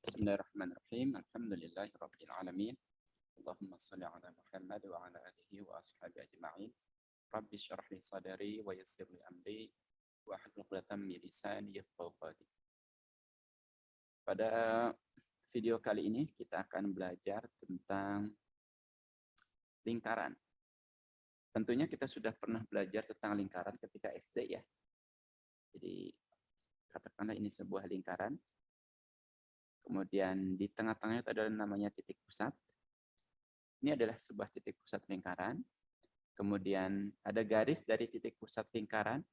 Bismillahirrahmanirrahim. Alhamdulillahirabbil alamin. Allahumma shalli ala Muhammad wa ala alihi wa ashabihi ajma'in. Rabbi shrah li sadri wa yassir li amri wa hlul 'uqdatam min lisani yafqahu qawli. Pada video kali ini kita akan belajar tentang lingkaran. Tentunya kita sudah pernah belajar tentang lingkaran ketika SD ya. Jadi katakanlah ini sebuah lingkaran. Kemudian di tengah-tengahnya itu adalah namanya titik pusat. Ini adalah sebuah titik pusat lingkaran. Kemudian ada garis dari titik pusat lingkaran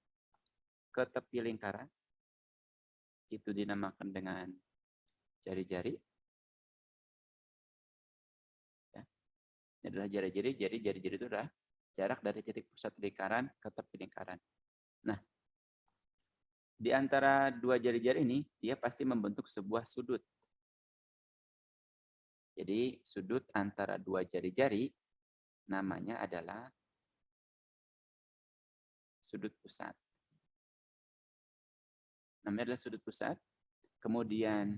ke tepi lingkaran. Itu dinamakan dengan jari-jari. Ya. Ini adalah jari-jari. Jadi jari-jari itu adalah jarak dari titik pusat lingkaran ke tepi lingkaran. Nah, di antara dua jari-jari ini, dia pasti membentuk sebuah sudut. Jadi sudut antara dua jari-jari namanya adalah sudut pusat. Namanya adalah sudut pusat. Kemudian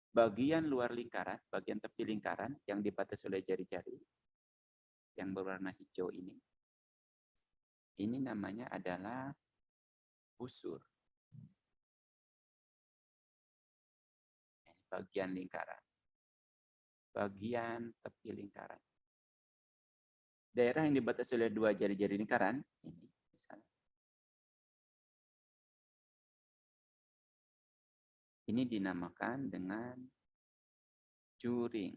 bagian luar lingkaran, bagian tepi lingkaran yang dibatasi oleh jari-jari yang berwarna hijau ini namanya adalah busur. Bagian lingkaran. Bagian tepi lingkaran. Daerah yang dibatasi oleh dua jari-jari lingkaran, ini misalnya. Ini dinamakan dengan juring.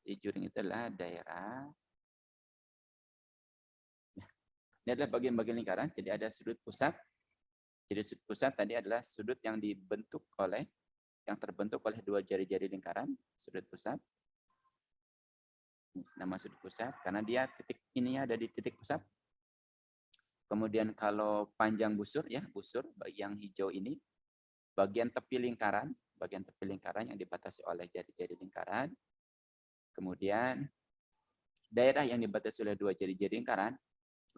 Jadi juring itu adalah daerah. Nah, ini adalah bagian-bagian lingkaran. Jadi ada sudut pusat. Jadi sudut pusat tadi adalah sudut yang terbentuk oleh dua jari-jari lingkaran, sudut pusat. Ini nama sudut pusat karena dia titik ininya ada di titik pusat. Kemudian kalau panjang busur ya, busur yang hijau ini bagian tepi lingkaran yang dibatasi oleh jari-jari lingkaran. Kemudian daerah yang dibatasi oleh dua jari-jari lingkaran,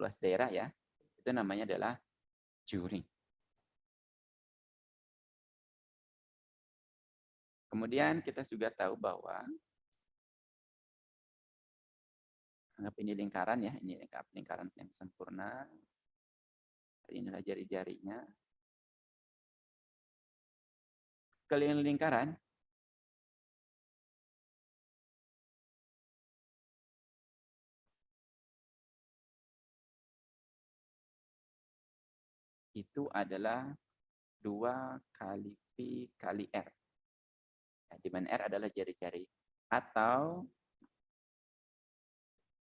luas daerah ya, itu namanya adalah juring. Kemudian kita juga tahu bahwa anggap ini lingkaran ya, ini lingkaran yang sempurna. Inilah jari-jarinya. Keliling lingkaran itu adalah 2 kali Pi kali R. Nah, di mana R adalah jari-jari. Atau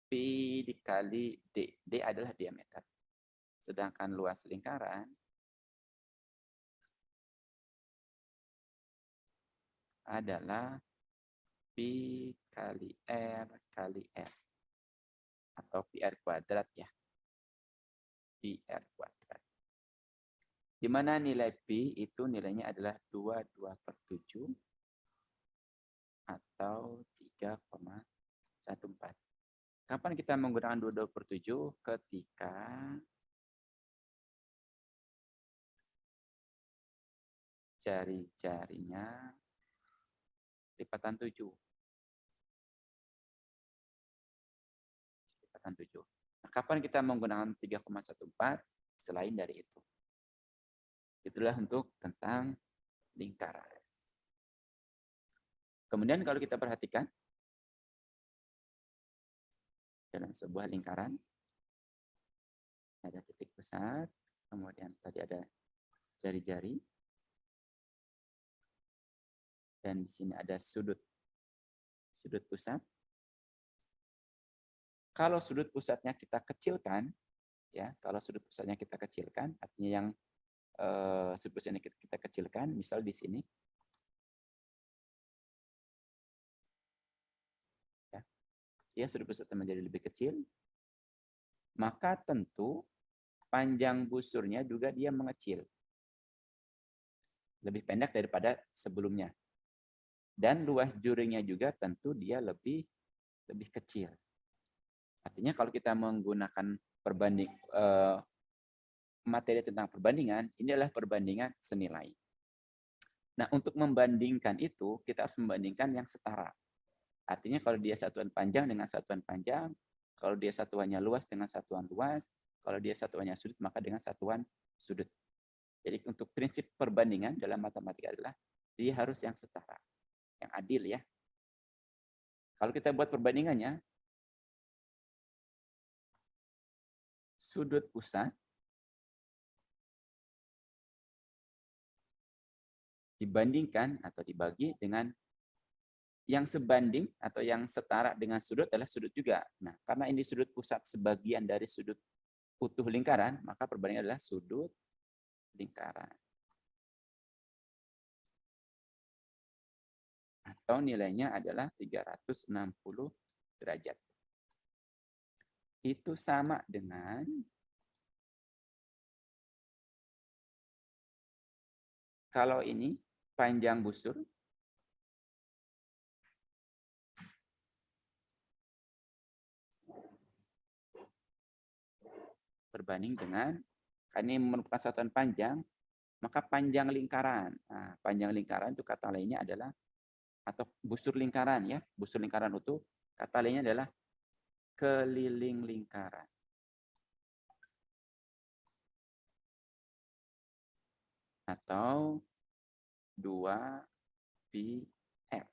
Pi dikali D. D adalah diameter. Sedangkan luas lingkaran adalah Pi kali R kali R. Atau Pi R kuadrat ya. Pi R kuadrat. Di mana nilai Pi itu nilainya adalah 22/7 atau 3,14. Kapan kita menggunakan 22/7? Ketika jari-jarinya lipatan 7. Lipatan 7. Nah, kapan kita menggunakan 3,14? Selain dari itu. Itulah untuk tentang lingkaran. Kemudian kalau kita perhatikan dalam sebuah lingkaran ada titik pusat, kemudian tadi ada jari-jari, dan di sini ada sudut pusat. Kalau sudut pusatnya kita kecilkan, ya, artinya yang sudut pusatnya kita kecilkan, misal di sini, ya sudut pusatnya menjadi lebih kecil, maka tentu panjang busurnya juga dia mengecil. Lebih pendek daripada sebelumnya. Dan luas juringnya juga tentu dia lebih kecil. Artinya kalau kita menggunakan materi tentang perbandingan, ini adalah perbandingan senilai. Nah, untuk membandingkan itu, kita harus membandingkan yang setara. Artinya kalau dia satuan panjang dengan satuan panjang, kalau dia satuannya luas dengan satuan luas, kalau dia satuannya sudut, maka dengan satuan sudut. Jadi untuk prinsip perbandingan dalam matematika adalah dia harus yang setara, yang adil ya. Kalau kita buat perbandingannya, sudut pusat dibandingkan atau dibagi dengan yang sebanding atau yang setara dengan sudut adalah sudut juga. Nah, karena ini sudut pusat sebagian dari sudut utuh lingkaran, maka perbandingan adalah sudut lingkaran. Atau nilainya adalah 360 derajat. Itu sama dengan kalau ini panjang busur berbanding dengan, karena ini merupakan satuan panjang, maka panjang lingkaran. Nah, panjang lingkaran itu kata lainnya adalah, atau busur lingkaran ya, busur lingkaran utuh, kata lainnya adalah keliling lingkaran. Atau 2pi R.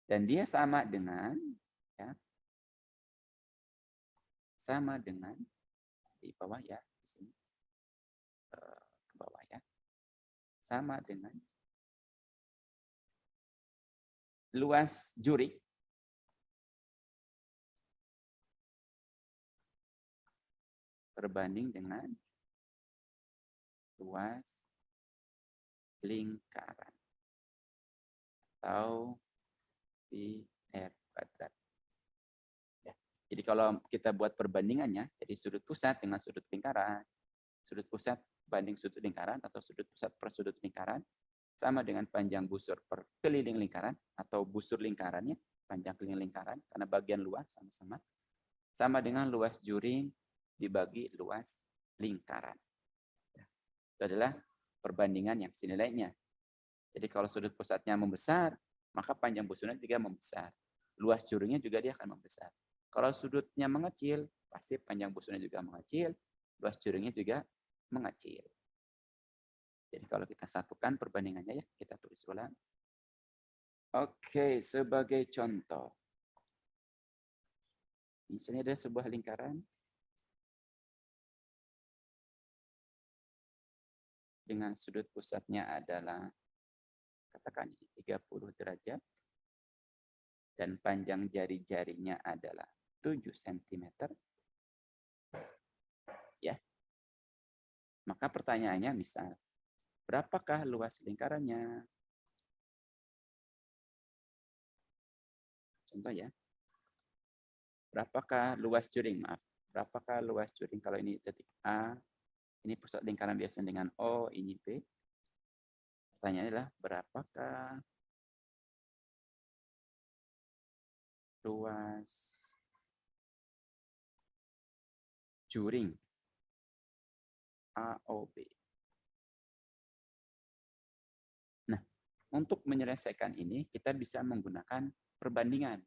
Dan dia sama dengan, ya, sama dengan di bawah ya, di sini ke bawah ya, sama dengan luas juri berbanding dengan luas lingkaran atau pi R kuadrat. Ya. Jadi kalau kita buat perbandingannya, jadi sudut pusat dengan sudut lingkaran, sudut pusat banding sudut lingkaran atau sudut pusat per sudut lingkaran sama dengan panjang busur per keliling lingkaran atau busur lingkarannya, panjang keliling lingkaran karena bagian luas sama-sama, sama dengan luas juring dibagi luas lingkaran. Itu adalah perbandingan yang senilainya. Jadi kalau sudut pusatnya membesar, maka panjang busurnya juga membesar. Luas juringnya juga dia akan membesar. Kalau sudutnya mengecil, pasti panjang busurnya juga mengecil, luas juringnya juga mengecil. Jadi kalau kita satukan perbandingannya ya, kita tulis ulang. Oke, sebagai contoh. Misalnya ada sebuah lingkaran dengan sudut pusatnya adalah, katakan 30 derajat, dan panjang jari-jarinya adalah 7 cm. Ya. Maka pertanyaannya misal, berapakah luas lingkarannya? Contoh ya. Berapakah luas juring? Maaf. Berapakah luas juring kalau ini titik A, ini pusat lingkaran biasa dengan O, ini B. Pertanyaannya adalah berapakah luas juring AOB. Nah, untuk menyelesaikan ini kita bisa menggunakan perbandingan.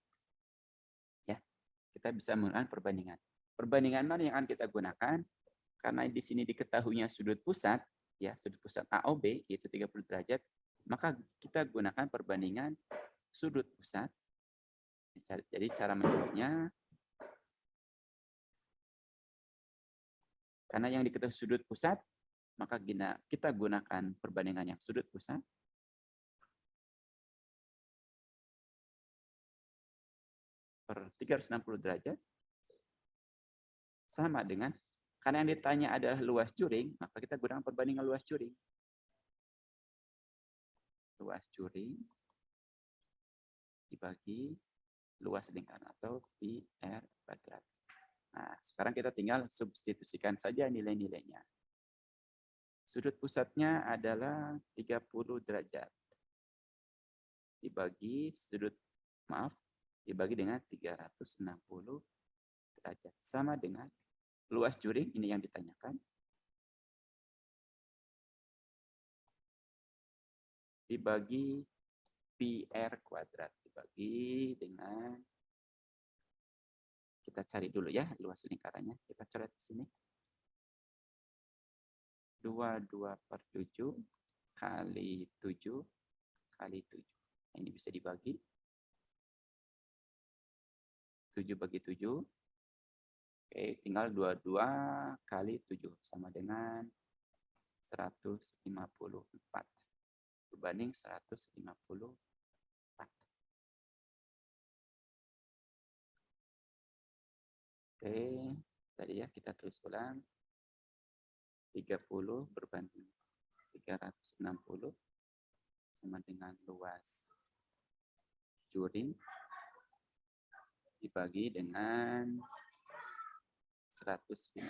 Ya, kita bisa menggunakan perbandingan. Perbandingan mana yang akan kita gunakan? Karena di sini diketahuinya sudut pusat, ya, sudut pusat AOB yaitu 30 derajat, maka kita gunakan perbandingan sudut pusat. Jadi cara menyebutnya, karena yang diketahui sudut pusat, maka kita gunakan perbandingan yang sudut pusat per 360 derajat sama dengan, karena yang ditanya adalah luas juring, maka kita gunakan perbandingan luas juring. Luas juring dibagi luas lingkaran atau pi R kuadrat. Nah, sekarang kita tinggal substitusikan saja nilai-nilainya. Sudut pusatnya adalah 30 derajat. Dibagi dengan 360 derajat. Sama dengan luas juring, ini yang ditanyakan. dibagi pi R kuadrat. Dibagi dengan, kita cari dulu ya luas lingkarannya. Kita coret di sini. 22/7 kali 7 kali 7. Ini bisa dibagi. 7 bagi 7. Oke, tinggal 22 kali 7 sama dengan 154. Berbanding 154. Oke, tadi ya kita tulis ulang. 30 berbanding 360 sama dengan luas juring dibagi dengan 154.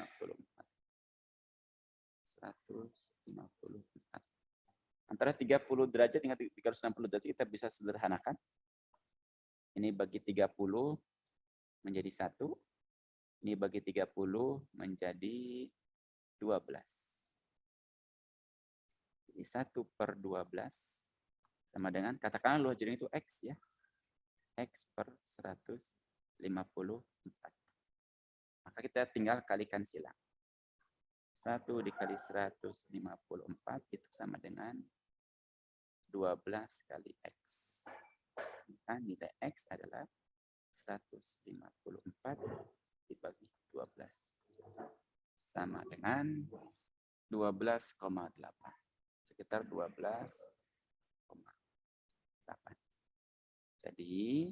Antara 30 derajat dengan 360 derajat kita bisa sederhanakan. Ini bagi 30 menjadi 1. Ini bagi 30 menjadi 12. Jadi 1/12 sama dengan, katakanlah luas juring itu X ya. X per 154. Maka kita tinggal kalikan silang. 1 dikali 154 itu sama dengan 12 kali X. Maka nilai X adalah 154 dibagi 12. Sama dengan 12,8. Sekitar 12,8. Jadi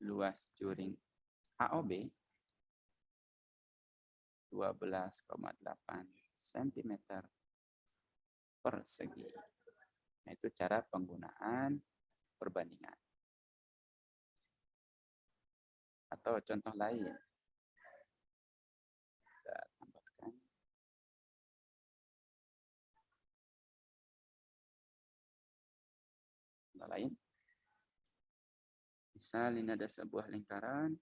luas juring AOB 12,8 cm persegi. Nah, itu cara penggunaan perbandingan. Atau contoh lain. Kita tambahkan. Contoh lain. Misal ini ada sebuah lingkaran.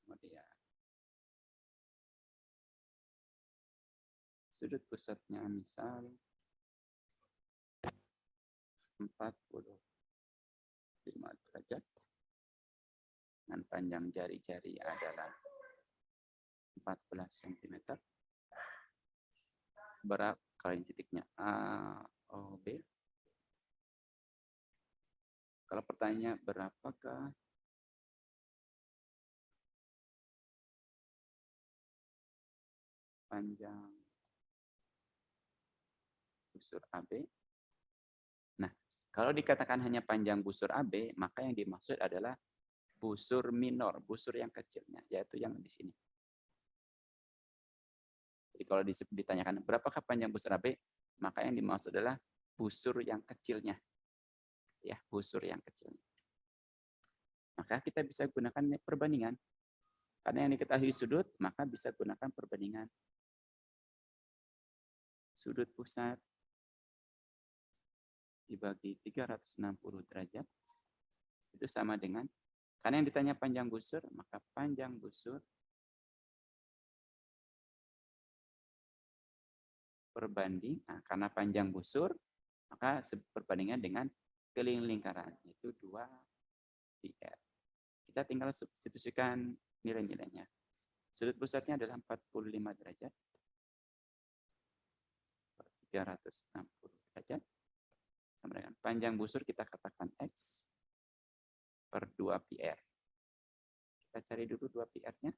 Kemudian sudut pusatnya misal 45 derajat. Dan panjang jari-jari adalah 14 cm. Berapa kali titiknya A, O, B? Kalau pertanyaannya berapakah panjang busur AB? Nah, kalau dikatakan hanya panjang busur AB, maka yang dimaksud adalah busur minor, busur yang kecilnya, yaitu yang di sini. Jadi kalau ditanyakan berapakah panjang busur AB, maka yang dimaksud adalah busur yang kecilnya. Ya, busur yang kecilnya. Maka kita bisa gunakan perbandingan. Karena yang diketahui sudut, maka bisa gunakan perbandingan. Sudut pusat dibagi 360 derajat, itu sama dengan, karena yang ditanya panjang busur, maka panjang busur perbanding, nah, karena panjang busur, maka perbandingan dengan keliling lingkaran, itu 2πr. Kita tinggal substitusikan nilai-nilainya. Sudut pusatnya adalah 45 derajat. 360 derajat. Sama dengan panjang busur kita katakan X per 2πr. Kita cari dulu 2πr-nya.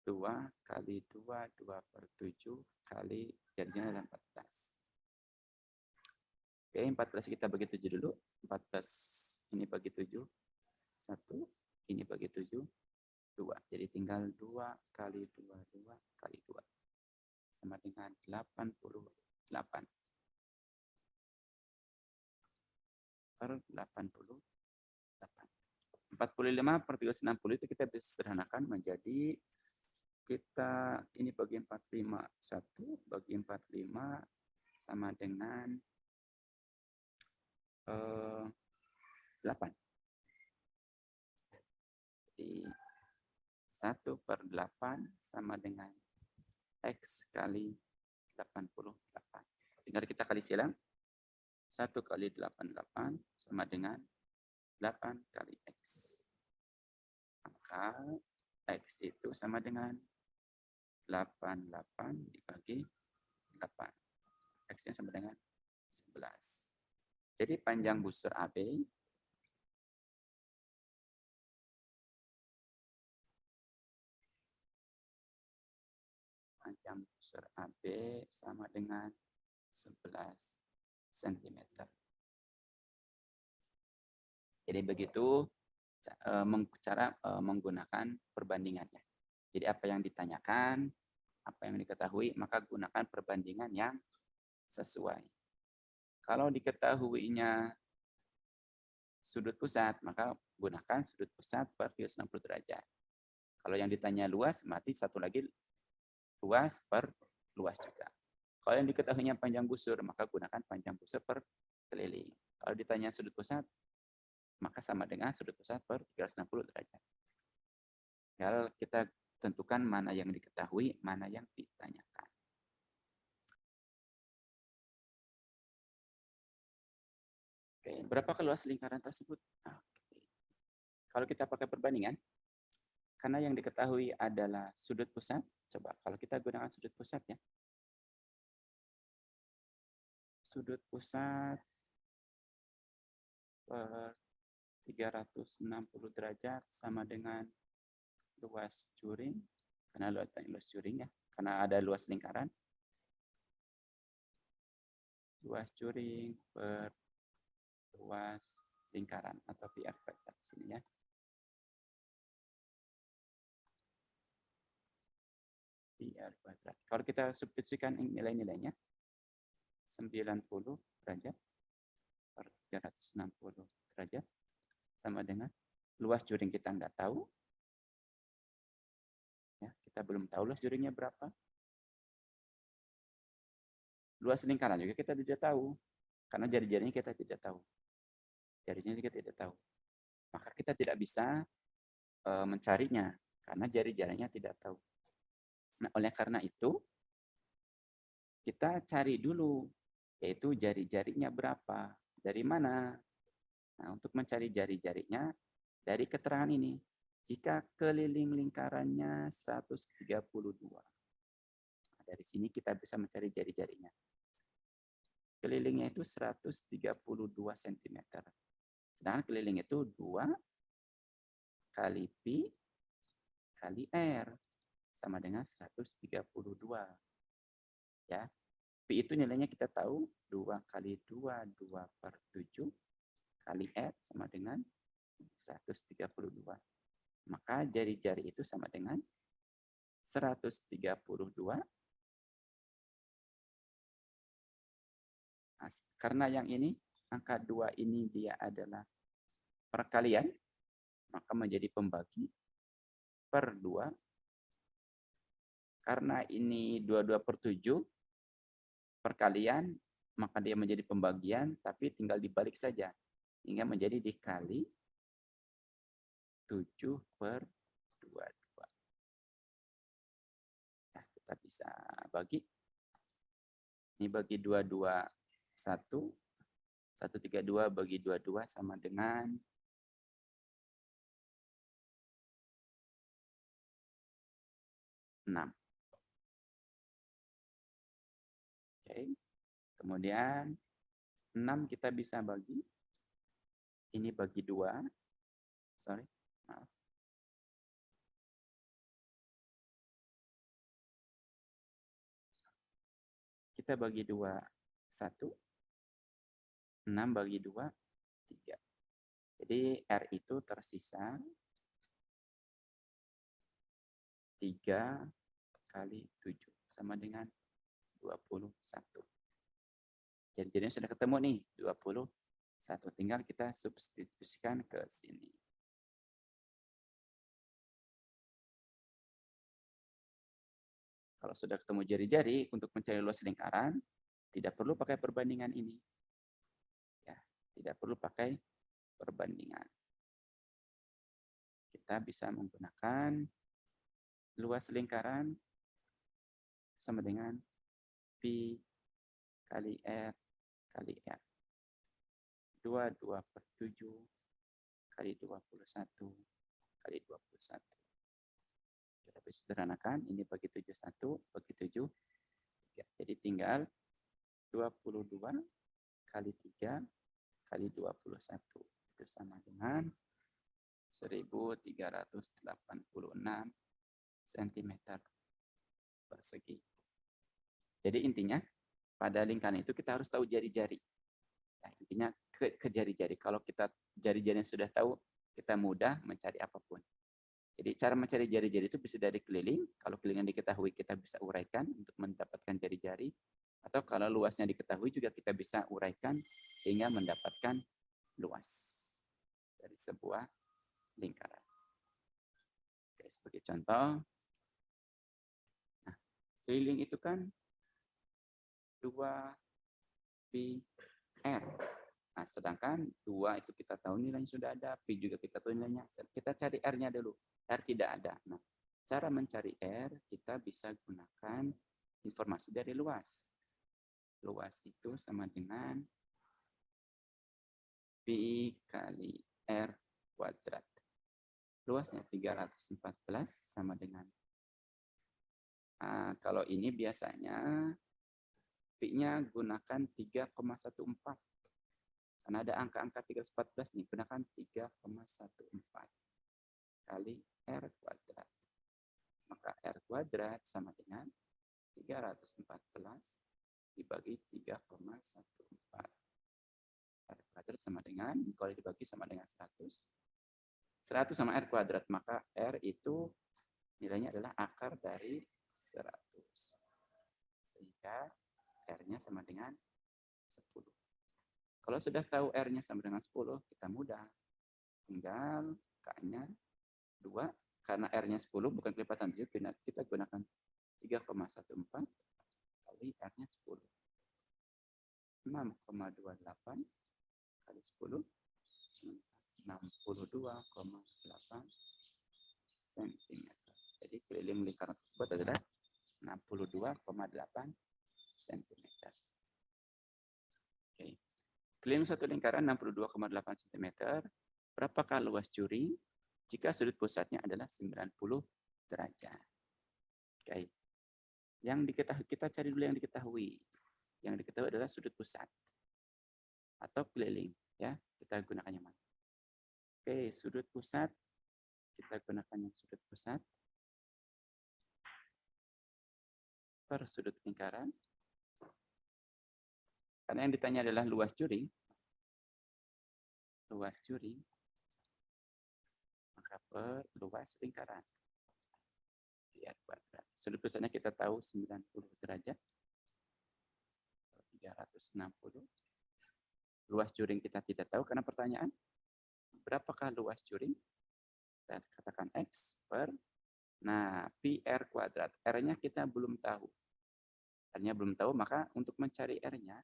2 kali 2, 2/7 kali jadinya adalah 14. Oke, 14 kita bagi 7 dulu. 14 ini bagi 7. 1, ini bagi 7. 2. Jadi tinggal 2 kali 2, 2 kali 2. Sama dengan 88. Per 88. 45/360 itu kita bisa sederhanakan menjadi, kita ini bagi 45, 1 bagi 45 sama dengan 8. Jadi 1/8 sama dengan X kali 88. Tinggal kita kali silang. 1 kali 88 sama dengan 8 kali X. Maka X itu sama dengan 88 dibagi 8. X-nya sama dengan 11. Jadi panjang busur AB sama dengan 11 cm. Jadi begitu cara menggunakan perbandingannya. Jadi apa yang ditanyakan, apa yang diketahui, maka gunakan perbandingan yang sesuai. Kalau diketahuinya sudut pusat, maka gunakan sudut pusat per 360 derajat. Kalau yang ditanya luas, mati satu lagi luas per luas juga. Kalau yang diketahuinya panjang busur, maka gunakan panjang busur per keliling. Kalau ditanya sudut pusat, maka sama dengan sudut pusat per 360 derajat. Tinggal kita tentukan mana yang diketahui, mana yang ditanyakan. Oke, berapa luas lingkaran tersebut? Oke. Kalau kita pakai perbandingan, karena yang diketahui adalah sudut pusat, coba kalau kita gunakan sudut pusat ya. Sudut pusat per 360 derajat sama dengan luas juring, karena luas juring ya, karena ada luas lingkaran. Luas juring per luas lingkaran atau PR kuadrat sini ya. PR kuadrat. Kalau kita substitusikan nilai-nilainya 90 derajat per 360 derajat sama dengan luas juring kita nggak tahu. Ya, kita belum tahu luas juringnya berapa. Luas lingkaran juga kita tidak tahu. Karena jari-jarinya kita tidak tahu. Jari-jarinya kita tidak tahu. Maka kita tidak bisa mencarinya. Karena jari-jarinya tidak tahu. Nah, oleh karena itu, kita cari dulu. Yaitu jari-jarinya berapa. Dari mana? Nah, untuk mencari jari-jarinya, dari keterangan ini. Jika keliling lingkarannya 132. Nah, dari sini kita bisa mencari jari-jarinya. Kelilingnya itu 132 cm. Sedangkan keliling itu 2 kali pi kali R. Sama dengan 132. Ya. Pi itu nilainya kita tahu. 2 kali 2, 2 per 7. Kali R sama dengan 132. Maka jari-jari itu sama dengan 132. Nah, karena yang ini, angka 2 ini dia adalah perkalian, maka menjadi pembagi per 2. Karena ini 22 per 7 perkalian, maka dia menjadi pembagian, tapi tinggal dibalik saja. Hingga menjadi dikali 7 per 22. Nah, kita bisa bagi. Ini bagi 22, 1. 132 bagi 22 sama dengan 6. Oke. Kemudian 6 kita bisa bagi. Ini bagi 2. Sorry. Maaf. Kita bagi 2, 1. 6 bagi 2, 3. Jadi R itu tersisa 3 kali 7 sama dengan 21. Jadi sudah ketemu nih 21. Tinggal kita substitusikan ke sini. Kalau sudah ketemu jari-jari untuk mencari luas lingkaran, tidak perlu pakai perbandingan ini. Ya, tidak perlu pakai perbandingan. Kita bisa menggunakan luas lingkaran sama dengan Pi kali R kali R. 22/7 kali 21 kali 21. Kita bisa sederhanakan, ini bagi 71, bagi 7. Jadi tinggal 22 kali 3 kali 21. Itu sama dengan 1386 cm persegi. Jadi intinya, pada lingkaran itu kita harus tahu jari-jari. Nah, intinya ke jari-jari. Kalau kita jari-jari yang sudah tahu, kita mudah mencari apapun. Jadi cara mencari jari-jari itu bisa dari keliling. Kalau keliling yang diketahui, kita bisa uraikan untuk mendapatkan jari-jari. Atau kalau luasnya diketahui juga kita bisa uraikan sehingga mendapatkan luas dari sebuah lingkaran. Oke, sebagai contoh, nah, keliling itu kan 2pi R. Nah, sedangkan 2 itu kita tahu nilainya sudah ada, Pi juga kita tahu nilainya. Kita cari R-nya dulu. R tidak ada. Nah, cara mencari R, kita bisa gunakan informasi dari luas. Luas itu sama dengan Pi kali R kuadrat. Luasnya 314 sama dengan, kalau ini biasanya Pi-nya gunakan 3,14. Karena ada angka-angka 314 nih, gunakan 3,14 kali R kuadrat. Maka R kuadrat sama dengan 314 dibagi 3,14. R kuadrat sama dengan, kalau dibagi sama dengan 100. 100 sama R kuadrat, maka R itu nilainya adalah akar dari 100. Sehingga R-nya sama dengan 10. Kalau sudah tahu R-nya sama dengan 10, kita mudah. Tinggal K-nya 2. Karena R-nya 10, bukan kelipatan 7, kita gunakan 3,14 kali R-nya 10. 6,28 kali 10. 62,8 cm. Jadi keliling lingkaran tersebut adalah 62,8 cm. Oke. Keliling satu lingkaran 62,8 cm. Berapakah luas curi jika sudut pusatnya adalah 90 derajat? Oke. Yang diketahui, kita cari dulu yang diketahui. Yang diketahui adalah sudut pusat atau keliling, ya. Kita gunakan yang mana? Oke, sudut pusat. Kita gunakan yang sudut pusat per sudut lingkaran. Karena yang ditanya adalah luas curi. Luas curi. Maka per luas lingkaran. R kuadrat. Sudut pusatnya kita tahu 90 derajat. 360. Luas curing kita tidak tahu karena pertanyaan. Berapakah luas curing? Kita katakan X per, nah, pi R kuadrat. R-nya kita belum tahu. R-nya belum tahu, maka untuk mencari R-nya,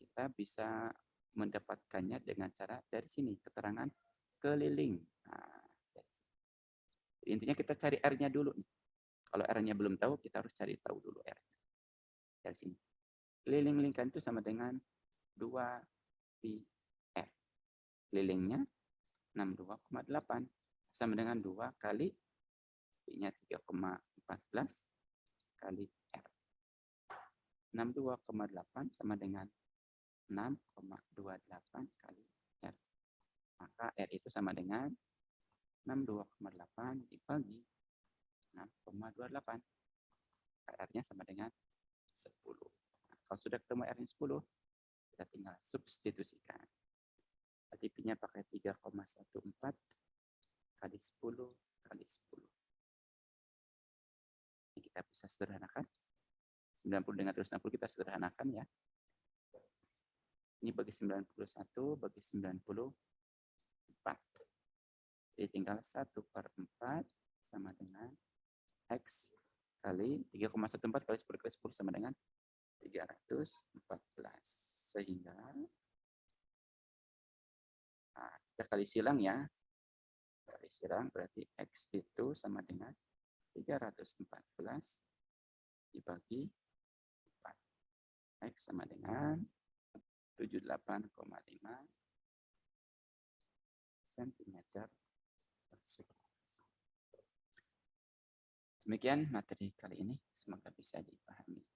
kita bisa mendapatkannya dengan cara dari sini, keterangan keliling. Nah, intinya kita cari R-nya dulu. Kalau R-nya belum tahu, kita harus cari tahu dulu R-nya. Dari sini. Keliling lingkaran itu sama dengan 2pi R. Kelilingnya 62,8. Sama dengan 2 kali Pi-nya 3,14 kali R. 62,8 sama dengan 6,28 kali R. Maka R itu sama dengan 62,8 dibagi 6,28. R-nya sama dengan 10. Nah, kalau sudah ketemu R-nya 10, kita tinggal substitusikan. Berarti Pi-nya pakai 3,14 kali 10 kali 10. Ini kita bisa sederhanakan. 90 dengan 360 kita sederhanakan ya. Ini bagi 91, bagi 94. Jadi tinggal 1/4 sama dengan X kali 3,14 kali 10 kali 10 sama dengan 314. Sehingga, nah, kita kali silang ya. Kali silang berarti X itu sama dengan 314 dibagi 4. X sama dengan 78,5 cm persegi. Demikian materi kali ini, semoga bisa dipahami.